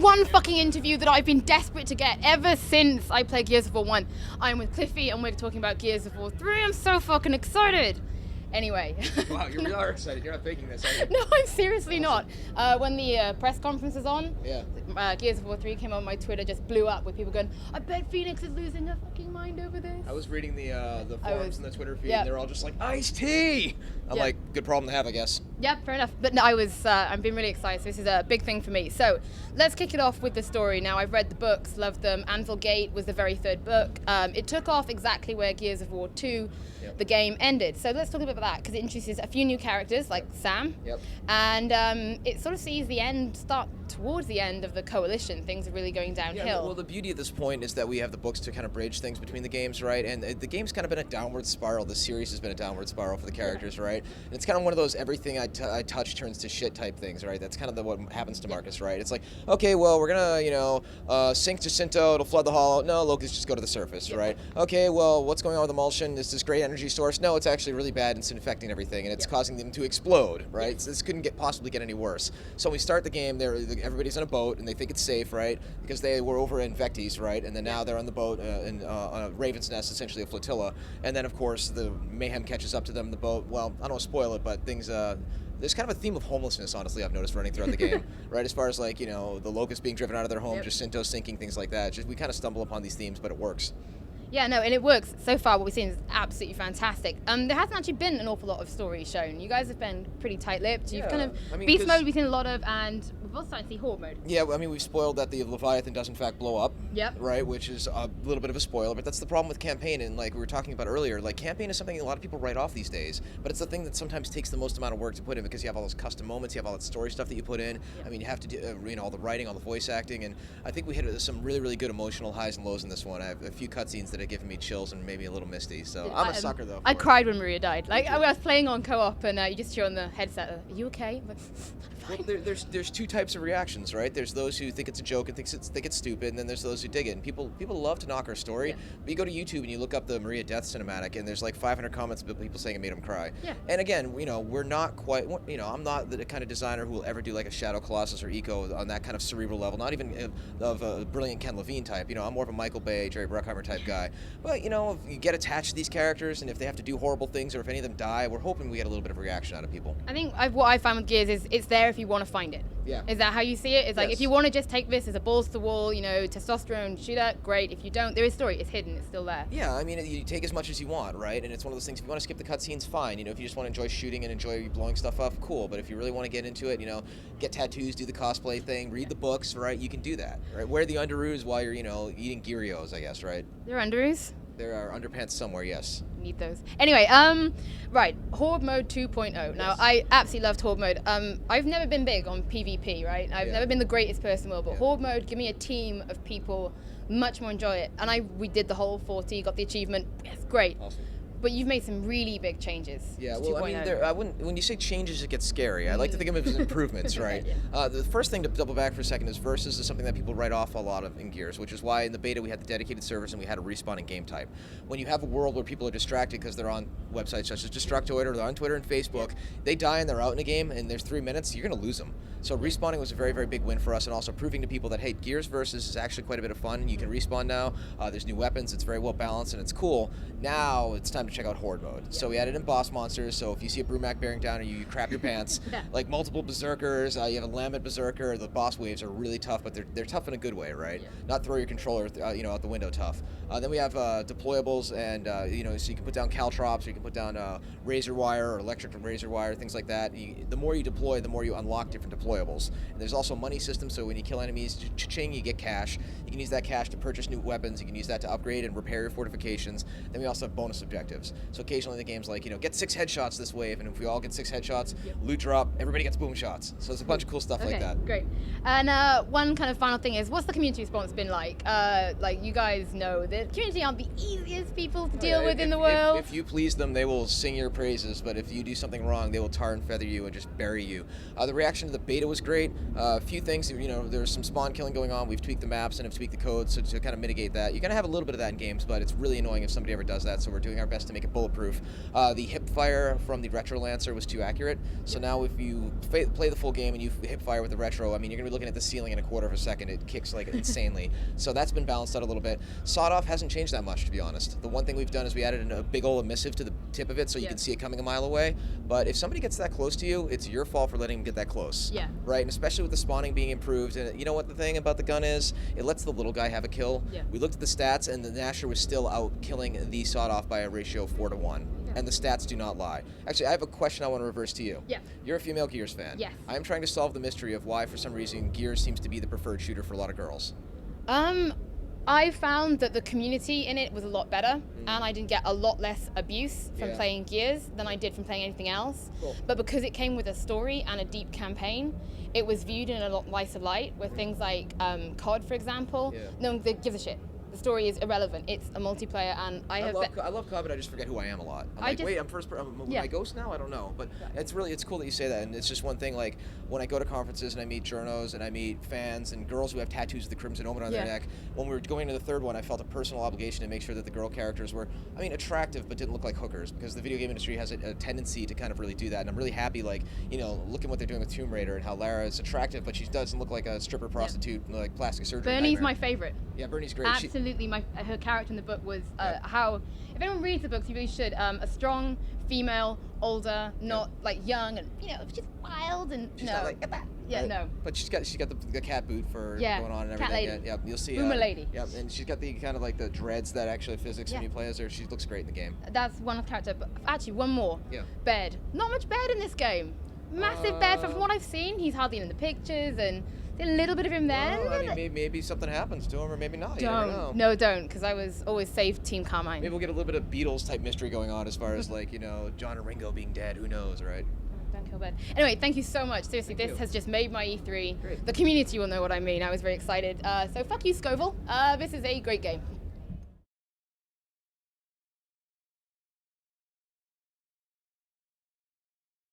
one fucking interview that I've been desperate to get ever since I played Gears of War 1. I'm with Cliffy and we're talking about Gears of War 3. I'm so fucking excited. Anyway. Wow, you really are excited. You're not faking this, are you? No, I'm seriously not. When the press conference was on, Gears of War 3 came on, my Twitter just blew up with people going, I bet Phoenix is losing her fucking mind over this. I was reading the forums and the Twitter feed, yeah. and they're all just like, iced tea! I'm like, good problem to have, I guess. Yeah, fair enough. But no, I'm being really excited. So this is a big thing for me. So let's kick it off with the story. Now, I've read the books, loved them. Anvil Gate was the very third book. It took off exactly where Gears of War 2, the game, ended. So let's talk a bit about that, because it introduces a few new characters, like Sam. And it sort of sees the end start towards the end of the Coalition. Things are really going downhill. Yeah, well, the beauty at this point is that we have the books to kind of bridge things between the games, right? And the game's kind of been a downward spiral. The series has been a downward spiral for the characters, right? And it's kind of one of those everything I touch turns to shit type things, right? That's kind of what happens to Marcus, right? It's like, okay, well, we're gonna, sink Jacinto, it'll flood the hollow. No, Locust, just go to the surface, right? Okay, well, what's going on with emulsion? Is this great energy source? No, it's actually really bad and it's infecting everything, and it's causing them to explode, right? So this couldn't possibly get any worse. So when we start the game, everybody's on a boat, and they think it's safe, right? Because they were over in Vectis, right? And then now they're on the boat in Raven's Nest, essentially a flotilla. And then, of course, the mayhem catches up to them in the boat. Well, I don't want to spoil it, but things... there's kind of a theme of homelessness, honestly, I've noticed running throughout the game, right? As far as, like, the Locust being driven out of their home, Jacinto sinking, things like that. We kind of stumble upon these themes, but it works. Yeah, no, and it works. So far, what we've seen is absolutely fantastic. There hasn't actually been an awful lot of story shown. You guys have been pretty tight-lipped. You've kind of... Beast Mode we've seen a lot of, and we've also started to see Horde Mode. Yeah, I mean, we've spoiled that the Leviathan does, in fact, blow up. Right, which is a little bit of a spoiler, but that's the problem with campaign, and like we were talking about earlier, like, campaign is something a lot of people write off these days, but it's the thing that sometimes takes the most amount of work to put in, because you have all those custom moments, you have all that story stuff that you put in. I mean, you have to do, all the writing, all the voice acting, and I think we hit some really, really good emotional highs and lows in this one. I have a few cutscenes that have given me chills and maybe a little misty, so I'm a sucker, though. I cried when Maria died. Like, I was playing on co-op, and you just hear on the headset, are you okay? But well, there's two types of reactions, right? There's those who think it's a joke and think it's stupid, and then there's those who dig it. And people love to knock our story. But you go to YouTube and you look up the Maria death cinematic, and there's like 500 comments about people saying it made them cry. And again, we're not quite, I'm not the kind of designer who will ever do like a Shadow Colossus or Eco on that kind of cerebral level. Not even of a brilliant Ken Levine type. I'm more of a Michael Bay, Jerry Bruckheimer type guy. But if you get attached to these characters, and if they have to do horrible things, or if any of them die, we're hoping we get a little bit of reaction out of people. I think what I found with Gears is it's there if you want to find it. Is that how you see it? It's like, if you want to just take this as a balls to the wall, testosterone shooter, great. If you don't, there is story. It's hidden. It's still there. Yeah, I mean, you take as much as you want, right? And it's one of those things, if you want to skip the cutscenes, fine. If you just want to enjoy shooting and enjoy blowing stuff up, cool. But if you really want to get into it, get tattoos, do the cosplay thing, read the books, right? You can do that, right? Wear the underoos while you're, eating Gyrios, I guess, right? There are underoos? There are underpants somewhere, yes. Need those. Anyway, right, Horde Mode 2.0. Now, I absolutely loved Horde Mode. I've never been big on PvP, right? I've never been the greatest person in the world, but Horde Mode, give me a team of people, much more enjoy it. And we did the whole 40, got the achievement. Yes, great. Awesome. But you've made some really big changes. Yeah, well, I mean, when you say changes, it gets scary. I like to think of it as improvements, right? The first thing to double back for a second is Versus is something that people write off a lot of in Gears, which is why in the beta we had the dedicated servers and we had a respawning game type. When you have a world where people are distracted because they're on websites such as Destructoid or they're on Twitter and Facebook, they die and they're out in a game and there's 3 minutes, you're going to lose them. So respawning was a very, very big win for us, and also proving to people that, hey, Gears Versus is actually quite a bit of fun. You can respawn now. There's new weapons. It's very well balanced, and it's cool. Now it's time to check out Horde Mode. So we added in boss monsters, so if you see a Brumac bearing down and you crap your pants, like multiple Berserkers, you have a Lamet Berserker, the boss waves are really tough, but they're tough in a good way, right? Not throw your controller out the window tough. Then we have deployables, and so you can put down caltrops, or you can put down razor wire or electric razor wire, things like that. The more you deploy, the more you unlock different deployables. And there's also a money system, so when you kill enemies, cha-ching, you get cash. You can use that cash to purchase new weapons. You can use that to upgrade and repair your fortifications. Then we also have bonus objectives. So occasionally the game's like, get 6 headshots this wave, and if we all get 6 headshots, loot drop, everybody gets boom shots. So there's a bunch of cool stuff like that. Great. And one kind of final thing is, what's the community response been like? Like, you guys know the community aren't the easiest people to deal with in the world. If you please them, they will sing your praises, but if you do something wrong, they will tar and feather you and just bury you. The reaction to the beta was great. A few things, there's some spawn killing going on. We've tweaked the maps and have tweaked the code to kind of mitigate that. You're going to have a little bit of that in games, but it's really annoying if somebody ever does that, so we're doing our best to make it bulletproof. The hip fire from the Retro Lancer was too accurate, so now if you play the full game and you hip fire with the Retro, I mean, you're going to be looking at the ceiling in a quarter of a second. It kicks like insanely. So that's been balanced out a little bit. Sawed Off hasn't changed that much, to be honest. The one thing we've done is we added a big old emissive to the tip of it so you can see it coming a mile away. But if somebody gets that close to you, it's your fault for letting them get that close. Yeah. Right? And especially with the spawning being improved. And you know what the thing about the gun is? It lets the little guy have a kill. Yeah. We looked at the stats, and the Gnasher was still out killing the Sawed Off by a ratio of 4 to 1. Yeah. And the stats do not lie. Actually, I have a question I want to reverse to you. Yeah. You're a female Gears fan. Yes. I'm trying to solve the mystery of why, for some reason, Gears seems to be the preferred shooter for a lot of girls. I found that the community in it was a lot better, and I didn't get a lot less abuse from playing Gears than I did from playing anything else. Cool. But because it came with a story and a deep campaign, it was viewed in a lot nicer light, with things like COD, for example. No one gives a shit. The story is irrelevant. It's a multiplayer, and I love COD, but I just forget who I am a lot. Wait, I'm first. Am I Ghost now? I don't know. But it's cool that you say that, and it's just one thing. Like when I go to conferences and I meet journos and I meet fans and girls who have tattoos of the Crimson Omen on their neck. When we were going to the third one, I felt a personal obligation to make sure that the girl characters were, attractive, but didn't look like hookers, because the video game industry has a tendency to kind of really do that. And I'm really happy, looking what they're doing with Tomb Raider and how Lara is attractive, but she doesn't look like a stripper prostitute, like plastic surgery. Bernie's my favorite. Yeah, Bernie's great. Absolutely, her character in the book was how, if anyone reads the books, you really should. A strong female, older, not like young, and just wild and she's not like that. No. But she's got the cat boot for going on and everything. Cat lady. Yeah, you'll see. Boomer lady. Yeah, and she's got the kind of like the dreads that actually physics when you play as her. She looks great in the game. That's one character. But actually, one more. Yeah. Baird. Not much Baird in this game. Massive Baird. From what I've seen, he's hardly in the pictures, and a little bit of him there. Well, I mean, maybe something happens to him, or maybe not. You never know. No, don't, because I was always saved Team Carmine. Maybe we'll get a little bit of Beatles type mystery going on as far as John and Ringo being dead. Who knows, right? Don't kill Baird. Anyway, thank you so much. Seriously, this has just made my E3. Great. The community will know what I mean. I was very excited. So fuck you, Scoville. This is a great game.